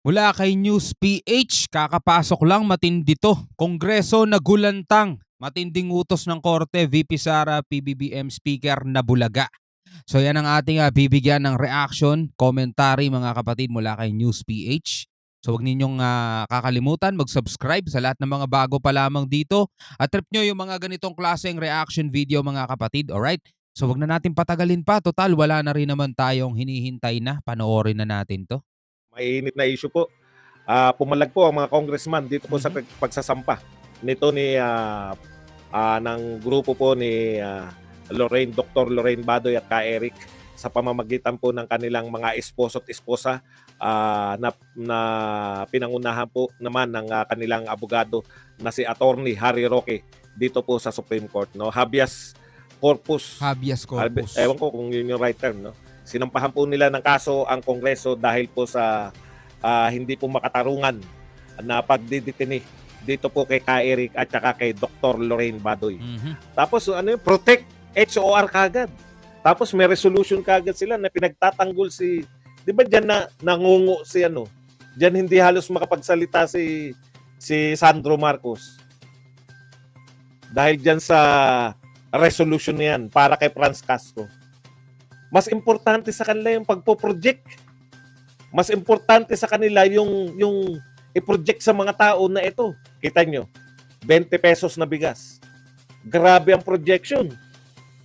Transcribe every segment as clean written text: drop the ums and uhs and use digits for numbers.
Mula kay News PH, kakapasok lang matindi to. Kongreso nagulantang. Matinding utos ng Korte, VP Sara, PBBM Speaker na bulaga. So yan ang ating bibigyan ng reaction, commentary mga kapatid mula kay News PH. So huwag ninyong kakalimutan mag-subscribe sa lahat ng mga bago pa lamang dito. At trip nyo yung mga ganitong klaseng reaction video mga kapatid, alright? So huwag na natin patagalin pa, total wala na rin naman tayong hinihintay na, panoorin na natin to. Mainit na issue po. Pumalag po ang mga congressman dito po sa pagsasampa nito ni ng grupo po ni Dr. Lorraine Badoy at Ka Eric sa pamamagitan po ng kanilang mga esposo at esposa na pinangunahan po naman ng kanilang abogado na si Attorney Harry Roque dito po sa Supreme Court, no? Habeas corpus. Ewan ko kung yun yung right term, no? Sinampahan po nila ng kaso ang Kongreso dahil po sa hindi po makatarungan na pagdidetini dito po kay Ka Eric at saka kay Dr. Lorraine Badoy. Tapos protect HOR kagad. Tapos may resolution kagad sila na pinagtatanggol si, di ba dyan na nangungo si dyan hindi halos makapagsalita si Sandro Marcos. Dahil dyan sa resolution niyan para kay Franz Castro. Mas importante sa kanila yung pagpo-project. Mas importante sa kanila yung i-project sa mga tao na ito. Kita nyo, 20 pesos na bigas. Grabe ang projection.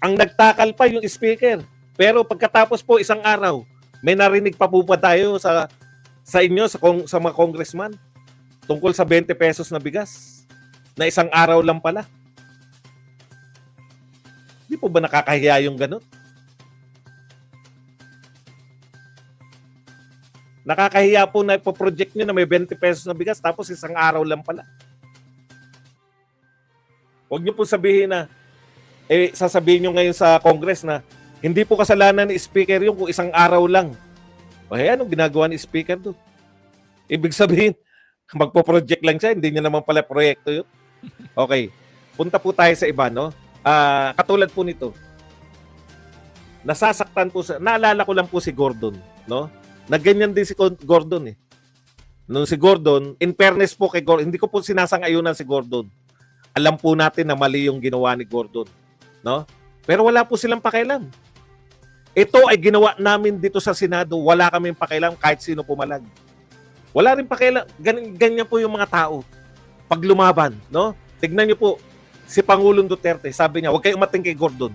Ang nagtakal pa yung speaker. Pero pagkatapos po isang araw, may narinig pa po ba tayo sa inyo, sa mga congressman tungkol sa 20 pesos na bigas na isang araw lang pala? Di po ba nakakahiya yung ganun? Nakakahiya po na ipoproject nyo na may 20 pesos na bigas tapos isang araw lang pala. Huwag nyo po sabihin na sasabihin nyo ngayon sa Congress na hindi po kasalanan ni Speaker yung kung isang araw lang. O anong ginagawa ni Speaker doon? Ibig sabihin, magpo-project lang siya, hindi niya naman pala proyekto yun. Okay, punta po tayo sa iba, no? Katulad po nito, nasasaktan po naalala ko lang po si Gordon, no? Nagganyan din si Gordon eh. Nung si Gordon, in fairness po kay Gordon, hindi ko po sinasang-ayunan si Gordon. Alam po natin na mali yung ginawa ni Gordon, no? Pero wala po silang pakialam. Ito ay ginawa namin dito sa Senado, wala kaming pakialam kahit sino pumalag. Wala rin pakialam. Ganyan po yung mga tao pag lumaban, no? Tignan niyo po, si Pangulong Duterte, sabi niya, huwag kayong umating kay Gordon.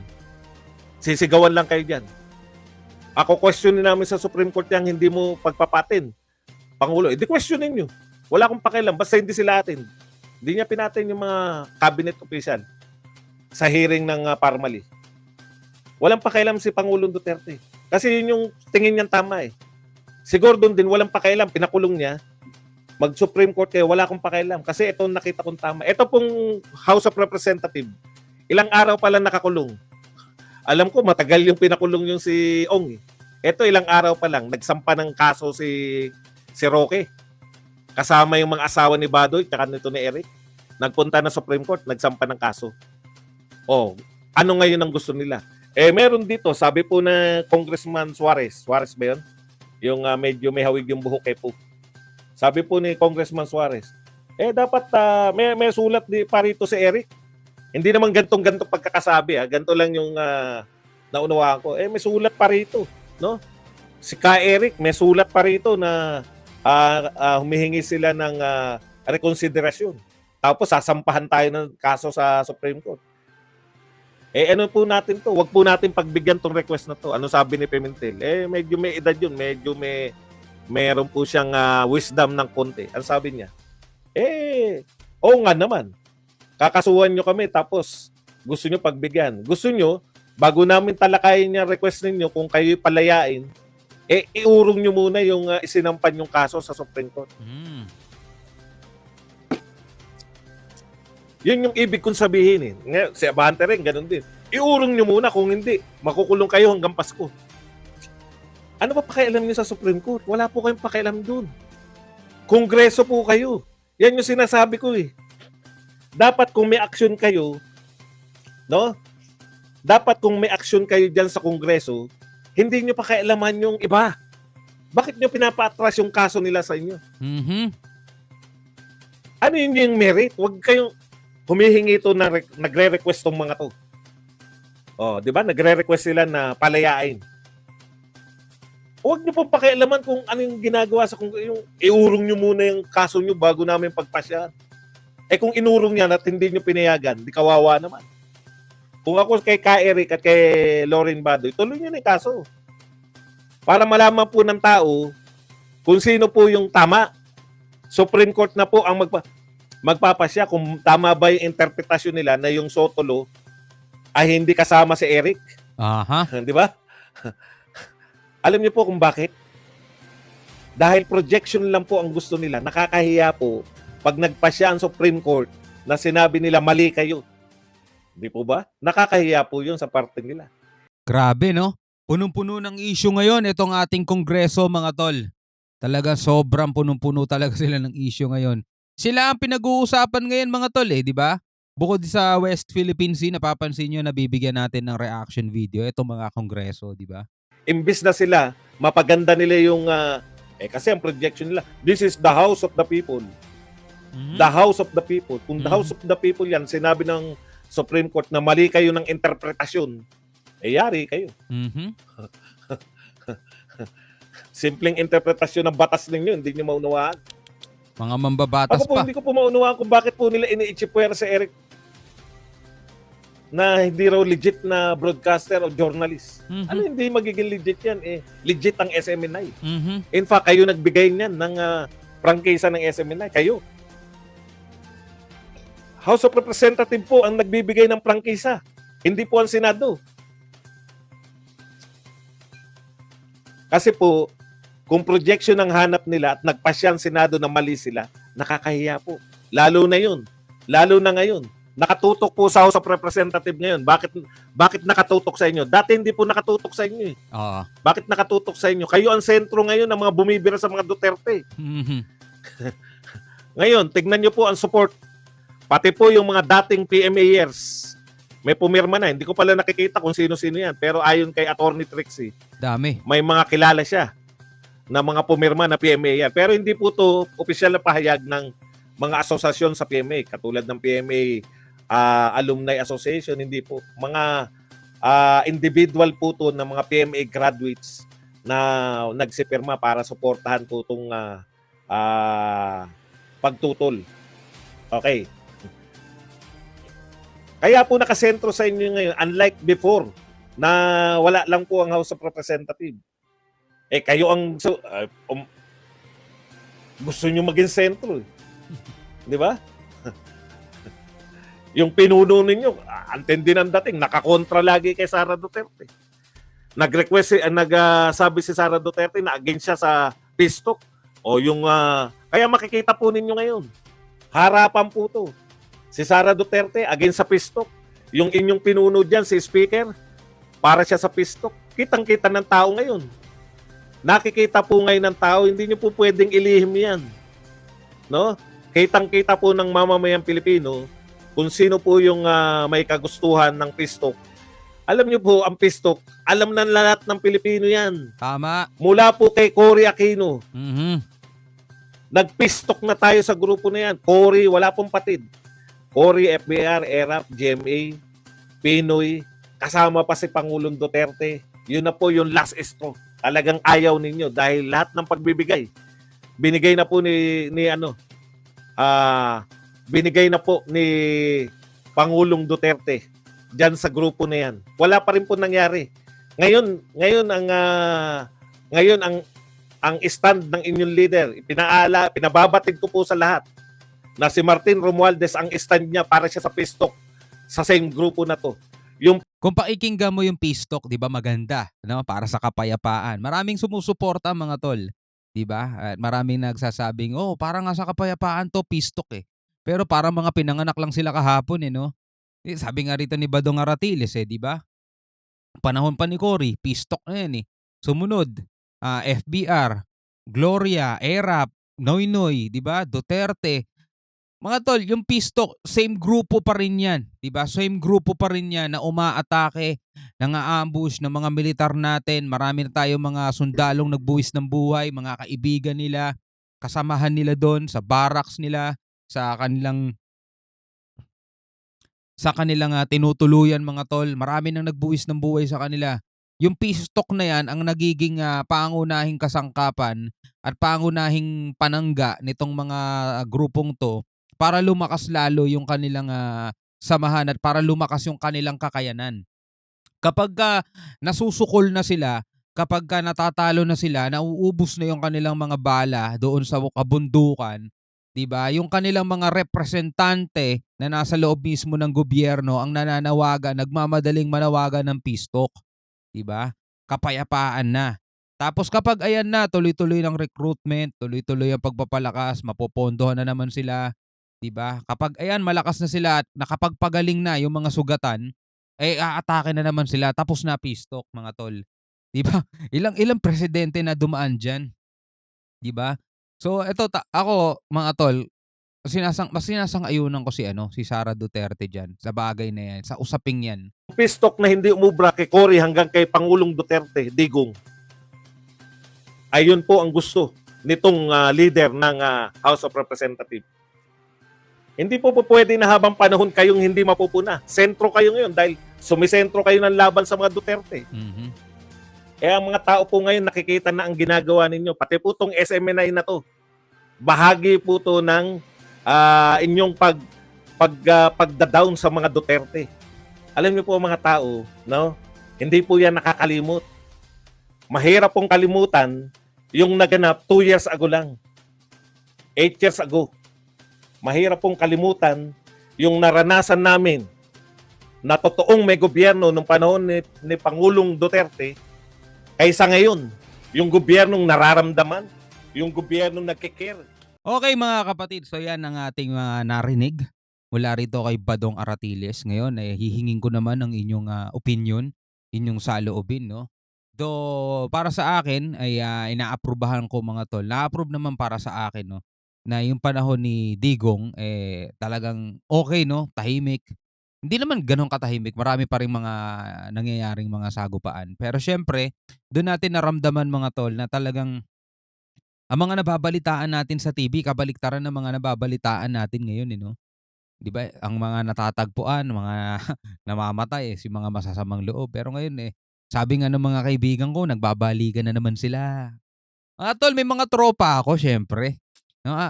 Sisigawan lang kayo diyan. Ako questionin namin sa Supreme Court yang hindi mo pagpapatin. Pangulo, hindi questionin nyo. Wala akong pakialam, basta hindi sila atin. Hindi niya pinatin yung mga cabinet official sa hearing ng Parmali. Walang pakialam si Pangulong Duterte. Kasi yun yung tingin niyang tama eh. Si Gordon din, walang pakialam, pinakulong niya. Mag-Supreme Court kayo, wala akong pakialam. Kasi ito nakita kong tama. Ito pong House of Representatives, ilang araw pa lang nakakulong. Alam ko, matagal yung pinakulong yung si Ong. Ito, ilang araw pa lang, nagsampa ng kaso si Roque. Kasama yung mga asawa ni Badoy, tsaka nito ni Eric. Nagpunta na Supreme Court, nagsampa ng kaso. Ano ngayon ang gusto nila? Meron dito, sabi po na Congressman Suarez. Suarez ba yun? Yung medyo may hawig yung buhok po. Sabi po ni Congressman Suarez, dapat may sulat pa rito si Eric. Hindi naman gantong-gantong pagkakasabi. Ganto lang yung naunawaan ko. May sulat pa rito. No? Si Ka Eric, may sulat pa rito na humihingi sila ng rekonsiderasyon. Tapos sasampahan tayo ng kaso sa Supreme Court. Ano po natin to? Huwag po natin pagbigyan tong request na to. Ano sabi ni Pimentel? Medyo may edad yun. Medyo meron po siyang wisdom ng konti. Ano sabi niya? Oo nga naman. Kakasuhan nyo kami tapos gusto nyo pagbigyan. Gusto nyo, bago namin talakayin yung request ninyo kung kayo'y palayain, iurong nyo muna yung isinampan yung kaso sa Supreme Court. Yun yung ibig kong sabihin eh. Si Abante rin, ganun din. Iurong nyo muna, kung hindi, makukulong kayo hanggang Pasko. Ano ba pakialam nyo sa Supreme Court? Wala po kayong pakialam dun. Kongreso po kayo. Yan yung sinasabi ko eh. Dapat kung may action kayo, no? Dapat kung may action kayo diyan sa Kongreso, hindi niyo pakialaman yung iba. Bakit nyo pinapa-atras yung kaso nila sa inyo? Mhm. Ano yun yung merit? Huwag kayong humihingi ito na nagre-request tong mga to. Oh, di ba? Nagre-request sila na palayain. Huwag nyo pong pakialaman kung ano yung ginagawa sa kung yung iurong nyo muna yung kaso nyo bago namin pagpasyahan. Eh kung inurong yan at hindi nyo pinayagan, di kawawa naman. Kung ako kay Ka Eric at kay Lauren Badoy, tuloy nyo na yung kaso. Para malaman po ng tao kung sino po yung tama. Supreme Court na po ang magpapasya kung tama ba yung interpretasyon nila na yung Sotolo ay hindi kasama si Eric. Aha. Di ba? Alam niyo po kung bakit? Dahil projection lang po ang gusto nila. Nakakahiya po pag nagpasya ang Supreme Court na sinabi nila mali kayo. Di po ba? Nakakahiya po yun sa parte nila. Grabe, no? Punong-puno ng issue ngayon itong ating kongreso, mga tol. Talaga sobrang punong-puno talaga sila ng issue ngayon. Sila ang pinag-uusapan ngayon, mga tol, di ba? Bukod sa West Philippine Sea, napapansin nyo na bibigyan natin ng reaction video itong mga kongreso, di ba? Imbis na sila, mapaganda nila yung, kasi ang projection nila, this is the house of the people. The house of the people. Kung the house of the people yan, sinabi ng Supreme Court na mali kayo ng interpretasyon, yari kayo. Mhm. Simpleng interpretasyon ng batas ninyo, hindi nyo maunawaan. Mga mambabatas Ako po, pa. hindi ko po maunawaan kung bakit po nila ini-ichipuera si Eric na hindi raw legit na broadcaster o journalist. Mhm. Ano hindi magiging legit yan? Legit ang SMNI. Mhm. In fact, kayo nagbigay niyan ng prangkisa ng SMNI. Kayo. House of Representatives po ang nagbibigay ng prangkisa. Hindi po ang Senado. Kasi po, kung projection ang hanap nila at nagpasya ang Senado na mali sila, nakakahiya po. Lalo na yun. Lalo na ngayon. Nakatutok po sa House of Representatives ngayon. Bakit nakatutok sa inyo? Dati hindi po nakatutok sa inyo. Oo. Bakit nakatutok sa inyo? Kayo ang sentro ngayon ng mga bumibira sa mga Duterte. Mhm. Ngayon, tignan nyo po ang support. Pati po yung mga dating PMAers. May pumirma na. Hindi ko pala nakikita kung sino-sino yan. Pero ayon kay Attorney Trixie, Dami. may mga kilala siya na mga pumirma na PMA yan. Pero hindi po to opisyal na pahayag ng mga asosasyon sa PMA. Katulad ng PMA Alumni Association, hindi po. Mga individual po to ng mga PMA graduates na nagsipirma para suportahan po itong pagtutol. Okay. Kaya po nakasentro sa inyo ngayon, unlike before, na wala lang po ang House of Representatives. Kayo ang gusto nyo maging sentro. Di ba? Yung pinuno ninyo, antindi ng dating, nakakontra lagi kay Sara Duterte. Nagsabi si Sara Duterte na against siya sa pistok. O yung, kaya makikita po ninyo ngayon. Harapan po to. Si Sara Duterte against sa pistok. Yung inyong pinuno dyan, si Speaker, para siya sa pistok. Kitang-kita ng tao ngayon. Nakikita po ngayon ng tao, hindi nyo po pwedeng ilihim yan. No? Kitang-kita po ng mamamayang Pilipino kung sino po yung may kagustuhan ng pistok. Alam nyo po, ang pistok, alam ng lahat ng Pilipino yan. Tama. Mula po kay Cory Aquino. Mhm. Nagpistok na tayo sa grupo na yan. Cory, wala pong patid. Cory, FBR, ERAP, GMA, Pinoy, kasama pa si Pangulong Duterte. Yun na po yung last straw. Talagang ayaw ninyo dahil lahat ng pagbibigay binigay na po binigay na po ni Pangulong Duterte diyan sa grupo na yan. Wala pa rin po nangyari. Ngayon ang stand ng inyong leader, pinababatid ko po sa lahat na si Martin Romualdez ang stand niya para siya sa pistok sa same grupo na to. Yung Kung pakikinggan mo yung peace talk, 'di ba, maganda, no? Para sa kapayapaan. Maraming sumusuporta, mga tol, 'di ba? At maraming nagsasabing, "Oh, para nga sa kapayapaan to, peace talk eh." Pero parang mga pinanganak lang sila kahapon no? Sabi nga rito ni Badong Aratiles 'di ba? Panahon pa ni Cory, peace talk na yan eh. Sumunod, FBR, Gloria, ERAP, Noynoy, 'di ba? Duterte. Mga tol, yung peace talk, same grupo pa rin yan. Diba? Same grupo pa rin yan na umaatake, nang-aambush ng mga militar natin. Marami na tayong mga sundalong nagbuwis ng buhay, mga kaibigan nila, kasamahan nila doon sa barracks nila, sa kanilang tinutuluyan mga tol. Marami nang nagbuwis ng buhay sa kanila. Yung peace talk na yan ang nagiging pangunahing kasangkapan at pangunahing panangga nitong mga grupong to para lumakas lalo yung kanilang samahan at para lumakas yung kanilang kakayanan. Kapagka nasusukol na sila, kapagka natatalo na sila, nauubos na yung kanilang mga bala doon sa kabundukan, 'di ba? Yung kanilang mga representante na nasa loob mismo ng gobyerno ang nananawagan, nagmamadaling manawagan ng peace talk, 'di ba? Kapayapaan na. Tapos kapag ayan na, tuloy-tuloy ng recruitment, tuloy-tuloy ang pagpapalakas, mapopondohan na naman sila, 'di ba? Kapag ayan malakas na sila at nakapagpagaling na yung mga sugatan, aatake na naman sila tapos na peace talk mga tol. 'Di ba? Ilang ilang presidente na dumaan diyan, 'di ba? So eto ako mga tol, mas sinasang-ayunan ko si Sara Duterte diyan sa bagay na 'yan, sa usaping 'yan. Peace talk na hindi umubra kay Cory hanggang kay Pangulong Duterte, Digong. Ayun po ang gusto nitong leader ng House of Representatives. Hindi po pwede na habang panahon kayong hindi mapupuna. Sentro kayo ngayon dahil sumisentro kayo ng laban sa mga Duterte. Mhm. Ang mga tao po ngayon nakikita na ang ginagawa ninyo. Pati po itong SMNI na to. Bahagi po to ng inyong pagda-down sa mga Duterte. Alam niyo po mga tao, no? Hindi po yan nakakalimot. Mahirap pong kalimutan yung naganap 2 years ago lang. 8 years ago. Mahirap pong kalimutan yung naranasan namin na totoong may gobyerno nung panahon ni Pangulong Duterte kaysa ngayon. Yung gobyernong nararamdaman, yung gobyernong nagkikare. Okay mga kapatid, so yan ang ating narinig mula rito kay Badong Aratiles. Ngayon hihingin ko naman ang inyong opinion, inyong saloobin, no? Do para sa akin ay inaaprubahan ko mga tol. Na-approve naman para sa akin, no, na yung panahon ni Digong talagang okay, no, tahimik. Hindi naman gano'n katahimik, marami pa ring mga nangyayaring mga sagupaan. Pero siyempre, doon natin naramdaman mga tol na talagang ang mga nababalitaan natin sa TV kabaliktaran ng mga nababalitaan natin ngayon, 'no? 'Di ba, ang mga natatagpuan, mga namamatay, si mga masasamang loob. Pero ngayon, sabi nga ng mga kaibigan ko, nagbabalikan na naman sila. Mga tol, may mga tropa ako siyempre.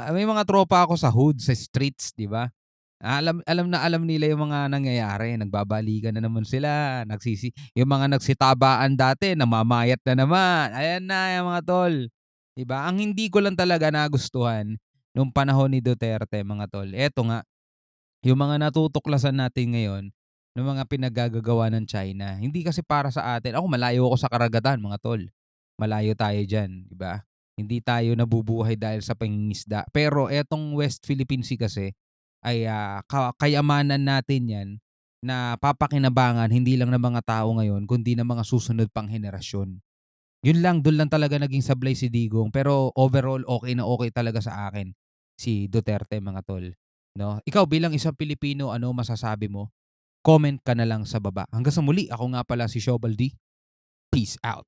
May mga tropa ako sa hood, sa streets, 'di ba? Alam alam na alam nila yung mga nangyayari, nagbabalikan na naman sila, yung mga nagsitabaan dati namamayat na naman. Ayan na yung mga tol, 'di ba? Ang hindi ko lang talaga nagustuhan nung panahon ni Duterte mga tol, eto nga, yung mga natutuklasan natin ngayon ng mga pinaggagawa ng China. Hindi kasi para sa atin. Ako malayo ako sa karagatan mga tol. Malayo tayo diyan, 'di ba? Hindi tayo nabubuhay dahil sa pangingisda. Pero etong West Philippine Sea kasi ay kayamanan natin 'yan na papakinabangan hindi lang ng mga tao ngayon kundi ng mga susunod pang henerasyon. Yun lang, dun lang talaga naging sablay si Digong, pero overall okay na okay talaga sa akin si Duterte mga tol, 'no? Ikaw bilang isang Pilipino, ano masasabi mo? Comment ka na lang sa baba. Hanggang sa muli, ako nga pala si Shobal D. Peace out.